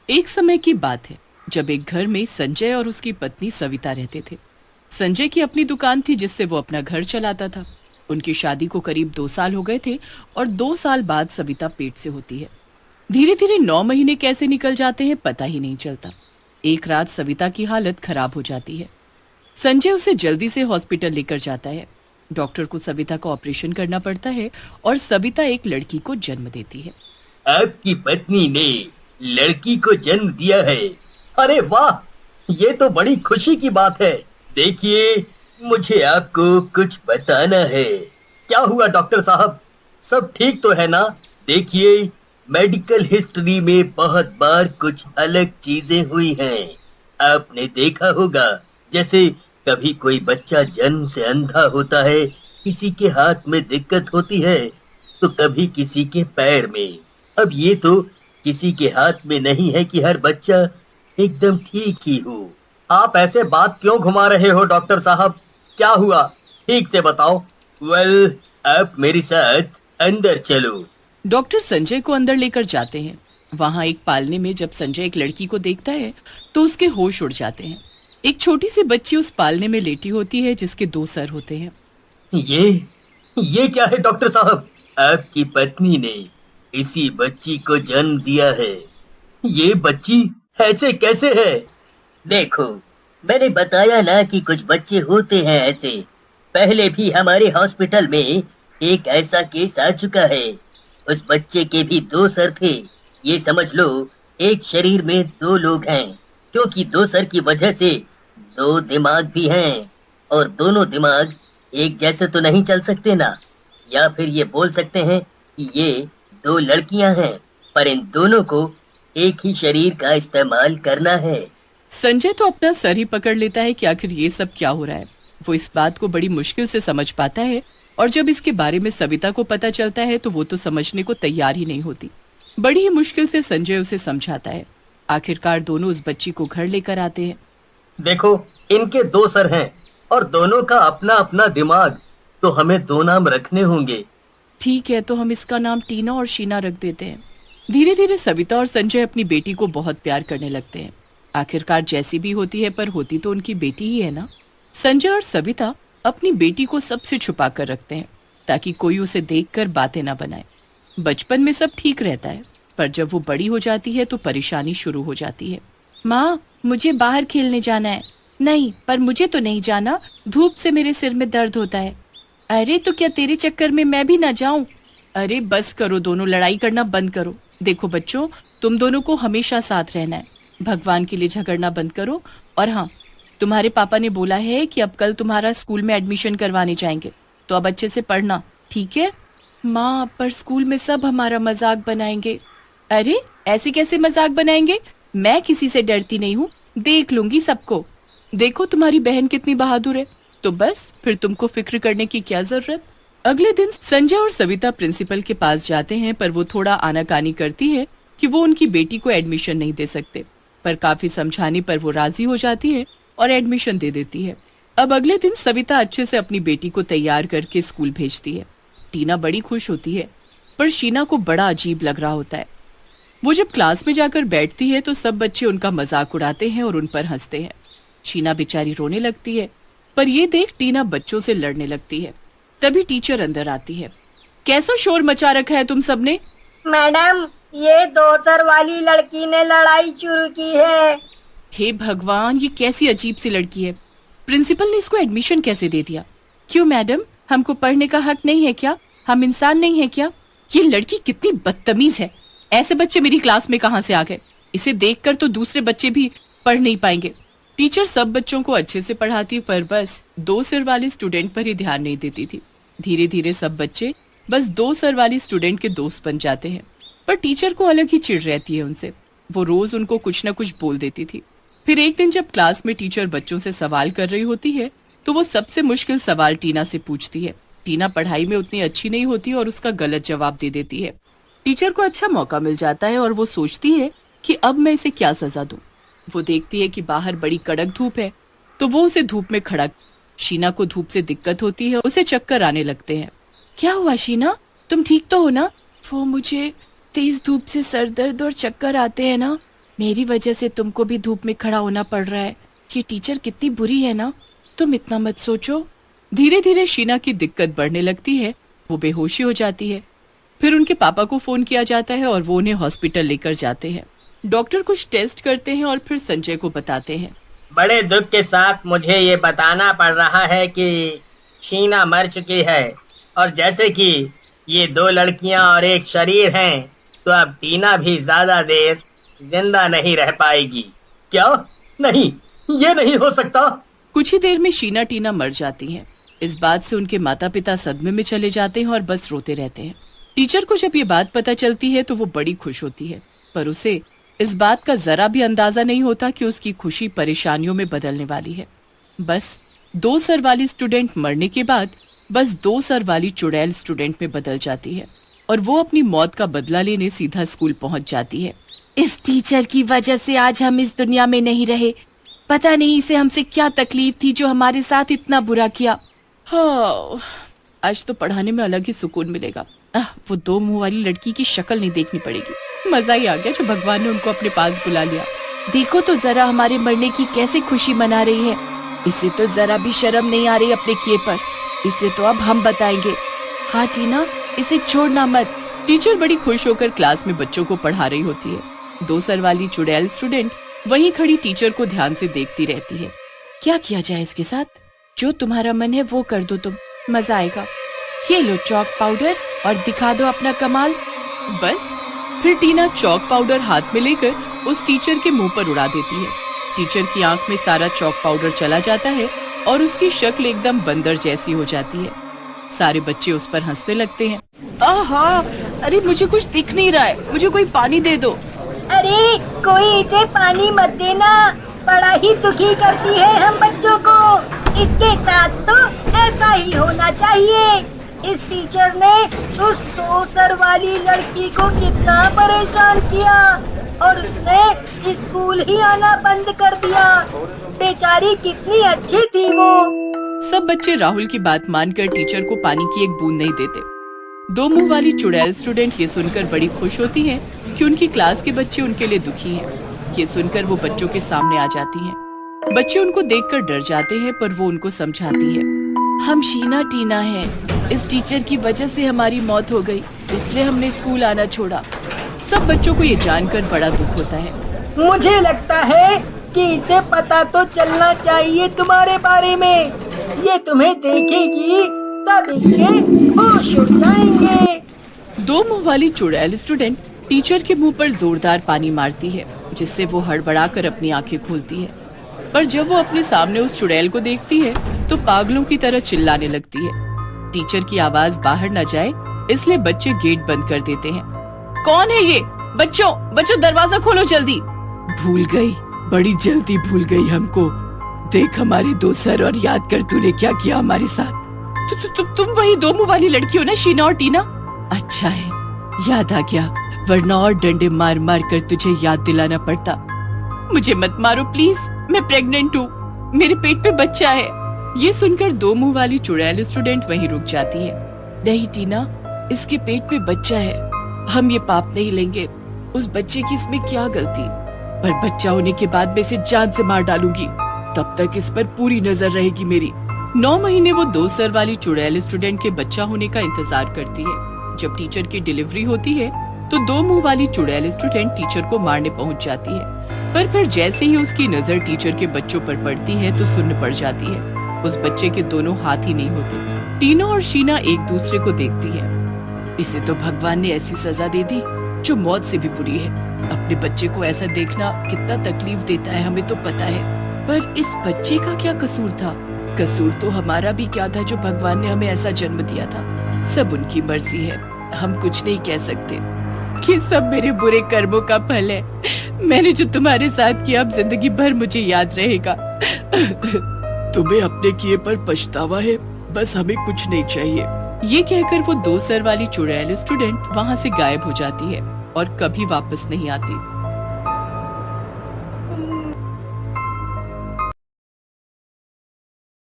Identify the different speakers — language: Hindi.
Speaker 1: एक समय की बात है जब एक घर में संजय और उसकी पत्नी सविता रहते थे। संजय की अपनी दुकान थी जिससे वो अपना घर चलाता था। उनकी शादी को करीब 2 साल हो गए थे और 2 साल बाद सविता पेट से होती है। धीरे धीरे 9 महीने कैसे निकल जाते हैं पता ही नहीं चलता। एक रात सविता की हालत खराब हो जाती है। संजय उसे जल्दी से हॉस्पिटल लेकर जाता है। डॉक्टर को सविता का ऑपरेशन करना पड़ता है और सविता एक लड़की को जन्म देती है।
Speaker 2: आपकी पत्नी ने लड़की को जन्म दिया है। अरे वाह, ये तो बड़ी खुशी की बात है। देखिए, मुझे आपको कुछ बताना है। क्या हुआ डॉक्टर साहब, सब ठीक तो है ना? देखिए, मेडिकल हिस्ट्री में बहुत बार कुछ अलग चीजें हुई हैं। आपने देखा होगा, जैसे कभी कोई बच्चा जन्म से अंधा होता है, किसी के हाथ में दिक्कत होती है, तो कभी किसी के पैर में। अब ये तो किसी के हाथ में नहीं है कि हर बच्चा एकदम ठीक ही हो। आप ऐसे बात क्यों घुमा रहे हो डॉक्टर साहब? क्या हुआ, ठीक से बताओ। वेल, आप मेरे साथ अंदर चलो।
Speaker 1: डॉक्टर संजय को अंदर लेकर जाते हैं। वहां एक पालने में जब संजय एक लड़की को देखता है तो उसके होश उड़ जाते हैं। एक छोटी सी बच्ची उस पालने में लेटी होती है जिसके 2 सर होते हैं।
Speaker 2: ये क्या है डॉक्टर साहब? आपकी पत्नी ने इसी बच्ची को जन्म दिया है। ये बच्ची ऐसे कैसे है? देखो, मैंने बताया ना कि कुछ बच्चे होते हैं ऐसे। पहले भी हमारे हॉस्पिटल में एक ऐसा केस आ चुका है। उस बच्चे के भी 2 सर थे। ये समझ लो, एक शरीर में 2 लोग हैं, क्योंकि 2 सर की वजह से 2 दिमाग भी हैं। और दोनों दिमाग एक जैसे तो नहीं चल सकते ना। या फिर ये बोल सकते हैं कि ये 2 लड़कियां हैं, पर इन दोनों को एक ही शरीर का इस्तेमाल करना है।
Speaker 1: संजय तो अपना सर ही पकड़ लेता है कि आखिर ये सब क्या हो रहा है। वो इस बात को बड़ी मुश्किल से समझ पाता है और जब इसके बारे में सविता को पता चलता है तो वो तो समझने को तैयार ही नहीं होती। बड़ी ही मुश्किल से संजय उसे समझाता है। आखिरकार दोनों उस बच्ची को घर लेकर आते हैं।
Speaker 2: देखो, इनके 2 सर हैं और दोनों का अपना अपना दिमाग, तो हमें 2 नाम रखने होंगे।
Speaker 1: ठीक है, तो हम इसका नाम टीना और शीना रख देते हैं। धीरे धीरे सविता और संजय अपनी बेटी को बहुत प्यार करने लगते हैं। आखिरकार जैसी भी होती है पर होती तो उनकी बेटी ही है ना। संजय और सविता अपनी बेटी को सबसे छुपा कर रखते हैं ताकि कोई उसे देखकर बातें ना बनाए। बचपन में सब ठीक रहता है, पर जब वो बड़ी हो जाती है तो परेशानी शुरू हो जाती है। माँ, मुझे बाहर खेलने जाना है। नहीं, पर मुझे तो नहीं जाना, धूप से मेरे सिर में दर्द होता है। अरे, तो क्या तेरे चक्कर में मैं भी ना जाऊं? अरे बस करो, दोनों लड़ाई करना बंद करो। देखो बच्चों, तुम दोनों को हमेशा साथ रहना है। भगवान के लिए झगड़ना बंद करो। और हाँ, तुम्हारे पापा ने बोला है कि अब कल तुम्हारा स्कूल में एडमिशन करवाने जाएंगे, तो अब अच्छे से पढ़ना, ठीक है? माँ, पर स्कूल में सब हमारा मजाक बनाएंगे। अरे, ऐसे कैसे मजाक बनाएंगे? मैं किसी से डरती नहीं हूँ, देख लूंगी सबको। देखो तुम्हारी बहन कितनी बहादुर है, तो बस फिर तुमको फिक्र करने की क्या जरूरत। अगले दिन संजय और सविता प्रिंसिपल के पास जाते हैं, पर वो थोड़ा आनाकानी करती है कि वो उनकी बेटी को एडमिशन नहीं दे सकते। पर काफी समझाने पर वो राजी हो जाती है और एडमिशन दे देती है। अब अगले दिन सविता अच्छे से अपनी बेटी को तैयार करके स्कूल भेजती है। टीना बड़ी खुश होती है, पर शीना को बड़ा अजीब लग रहा होता है। वो जब क्लास में जाकर बैठती है तो सब बच्चे उनका मजाक उड़ाते हैं और उन पर हंसते हैं। शीना बेचारी रोने लगती है, पर ये देख टीना बच्चों से लड़ने लगती है। तभी टीचर अंदर आती है। कैसा शोर मचा रखा है तुम सबने?
Speaker 3: मैडम, ये 2 सर वाली लड़की ने लड़ाई शुरू की है।
Speaker 1: हे भगवान, ये कैसी अजीब सी लड़की है। प्रिंसिपल ने इसको एडमिशन कैसे दे दिया? क्यों मैडम, हमको पढ़ने का हक नहीं है क्या? हम इंसान नहीं है क्या? ये लड़की कितनी बदतमीज है। ऐसे बच्चे मेरी क्लास में कहाँ से आ गए? इसे देखकर तो दूसरे बच्चे भी पढ़ नहीं पाएंगे। टीचर सब बच्चों को अच्छे से पढ़ाती, पर बस 2 सर वाले स्टूडेंट पर ही ध्यान नहीं देती थी। धीरे धीरे सब बच्चे बस 2 सर वाली स्टूडेंट के दोस्त बन जाते हैं, पर टीचर को अलग ही चिढ़ रहती है उनसे। वो रोज उनको कुछ न कुछ बोल देती थी। फिर एक दिन जब क्लास में टीचर बच्चों से सवाल कर रही होती है तो वो सबसे मुश्किल सवाल टीना से पूछती है। टीना पढ़ाई में उतनी अच्छी नहीं होती और उसका गलत जवाब दे देती है। टीचर को अच्छा मौका मिल जाता है और वो सोचती है कि अब मैं इसे क्या सजा दूं। वो देखती है कि बाहर बड़ी कड़क धूप है, तो वो उसे धूप में खड़ा। शीना को धूप से दिक्कत होती है, उसे चक्कर आने लगते हैं। क्या हुआ शीना, तुम ठीक तो हो ना? वो मुझे तेज धूप से सर दर्द और चक्कर आते हैं ना। मेरी वजह से तुमको भी धूप में खड़ा होना पड़ रहा है। ये टीचर कितनी बुरी है ना, तुम इतना मत सोचो। धीरे धीरे शीना की दिक्कत बढ़ने लगती है, वो बेहोशी हो जाती है। फिर उनके पापा को फोन किया जाता है और वो उन्हें हॉस्पिटल लेकर जाते हैं। डॉक्टर कुछ टेस्ट करते हैं और फिर संजय को बताते हैं।
Speaker 2: बड़े दुख के साथ मुझे ये बताना पड़ रहा है कि शीना मर चुकी है, और जैसे कि ये 2 लड़कियां और एक शरीर हैं, तो अब टीना भी ज्यादा देर जिंदा नहीं रह पाएगी। क्या? नहीं, ये नहीं हो सकता।
Speaker 1: कुछ ही देर में शीना टीना मर जाती हैं। इस बात से उनके माता पिता सदमे में चले जाते हैं और बस रोते रहते हैं। टीचर को जब ये बात पता चलती है तो वो बड़ी खुश होती है, पर उसे इस बात का जरा भी अंदाजा नहीं होता कि उसकी खुशी परेशानियों में बदलने वाली है। बस 2 सर वाली स्टूडेंट मरने के बाद बस 2 सर वाली चुड़ैल स्टूडेंट में बदल जाती है और वो अपनी मौत का बदला लेने सीधा स्कूल पहुंच जाती है। इस टीचर की वजह से आज हम इस दुनिया में नहीं रहे। पता नहीं इसे हमसे क्या तकलीफ थी जो हमारे साथ इतना बुरा किया। हाँ, आज तो पढ़ाने में अलग ही सुकून मिलेगा। वो 2 मुंह वाली लड़की की शक्ल नहीं देखनी पड़ेगी। मजा ही आ गया जो भगवान ने उनको अपने पास बुला लिया। देखो तो जरा हमारे मरने की कैसे खुशी मना रही है। इसे तो जरा भी शर्म नहीं आ रही अपने किए पर। इसे तो अब हम बताएंगे। हाँ टीना, इसे छोड़ना मत। टीचर बड़ी खुश होकर क्लास में बच्चों को पढ़ा रही होती है। 2 सर वाली चुड़ैल स्टूडेंट वहीं खड़ी टीचर को ध्यान से देखती रहती है। क्या किया जाए इसके साथ? जो तुम्हारा मन है वो कर दो तुम, मजा आएगा। ये लो चॉक पाउडर और दिखा दो अपना कमाल। बस फिर टीना चॉक पाउडर हाथ में लेकर उस टीचर के मुंह पर उड़ा देती है। टीचर की आंख में सारा चॉक पाउडर चला जाता है और उसकी शक्ल एकदम बंदर जैसी हो जाती है। सारे बच्चे उस पर हंसने लगते हैं। आहा, अरे मुझे कुछ दिख नहीं रहा है, मुझे कोई पानी दे दो।
Speaker 3: अरे कोई इसे पानी मत देना, बड़ा ही दुखी करती है हम बच्चों को। इसके साथ तो ऐसा ही होना चाहिए। इस टीचर ने उस 2 सर वाली लड़की को कितना परेशान किया और उसने स्कूल ही आना बंद कर दिया। बेचारी कितनी अच्छी थी वो।
Speaker 1: सब बच्चे राहुल की बात मानकर टीचर को पानी की एक बूंद नहीं देते। 2 मुंह वाली चुड़ैल स्टूडेंट ये सुनकर बड़ी खुश होती हैं कि उनकी क्लास के बच्चे उनके लिए दुखी हैं। ये सुनकर वो बच्चों के सामने आ जाती हैं। बच्चे उनको देखकर डर जाते हैं, पर वो उनको समझाती है। हम शीना टीना हैं। इस टीचर की वजह से हमारी मौत हो गई, इसलिए हमने स्कूल आना छोड़ा। सब बच्चों को ये जानकर बड़ा दुख होता है।
Speaker 3: मुझे लगता है कि इसे पता तो चलना चाहिए तुम्हारे बारे में। ये तुम्हें देखेगी तब इसके होश उड़ जाएंगे।
Speaker 1: 2 मुंह वाली चुड़ैल स्टूडेंट टीचर के मुंह पर जोरदार पानी मारती है, जिससे वो हड़बड़ाकर अपनी आंखें खोलती है। पर जब वो अपने सामने उस चुड़ैल को देखती है तो पागलों की तरह चिल्लाने लगती है। टीचर की आवाज बाहर न जाए इसलिए बच्चे गेट बंद कर देते हैं। कौन है ये? बच्चों दरवाजा खोलो जल्दी। भूल गई, बड़ी जल्दी भूल गई हमको। देख हमारे 2 सर और याद कर तूने क्या किया हमारे साथ। तुम वही 2 मुंह वाली लड़की हो ना, शीना और टीना? अच्छा है, याद आ गया, वरना और डंडे मार मार कर तुझे याद दिलाना पड़ता। मुझे मत मारो प्लीज, मैं प्रेग्नेंट हूँ, मेरे पेट पे बच्चा है। ये सुनकर 2 मुंह वाली चुड़ैल स्टूडेंट वहीं रुक जाती है। नहीं टीना, इसके पेट पे बच्चा है, हम ये पाप नहीं लेंगे। उस बच्चे की इसमें क्या गलती? पर बच्चा होने के बाद मैं इसे जान से मार डालूंगी, तब तक इस पर पूरी नजर रहेगी मेरी। 9 महीने वो 2 सर वाली चुड़ैल स्टूडेंट के बच्चा होने का इंतजार करती है। जब टीचर की डिलीवरी होती है तो 2 मुंह वाली चुड़ैल स्टूडेंट टीचर को मारने पहुंच जाती है, पर फिर जैसे ही उसकी नजर टीचर के बच्चों पर पड़ती है तो सुन्न पड़ जाती है। उस बच्चे के दोनों हाथ ही नहीं होते। टीना और शीना एक दूसरे को देखती है। इसे तो भगवान ने ऐसी सजा दे दी जो मौत से भी बुरी है। अपने बच्चे को ऐसा देखना कितना तकलीफ देता है हमें तो पता है, पर इस बच्चे का क्या कसूर था? कसूर तो हमारा भी क्या था जो भगवान ने हमें ऐसा जन्म दिया था। सब उनकी मर्जी है, हम कुछ नहीं कह सकते। ये सब मेरे बुरे कर्मों का फल है। मैंने जो तुम्हारे साथ किया अब जिंदगी भर मुझे याद रहेगा। तुम्हें अपने किए पर पछतावा है, बस हमें कुछ नहीं चाहिए। ये कहकर वो 2 सर वाली चुड़ैल स्टूडेंट वहाँ से गायब हो जाती है और कभी वापस नहीं आती।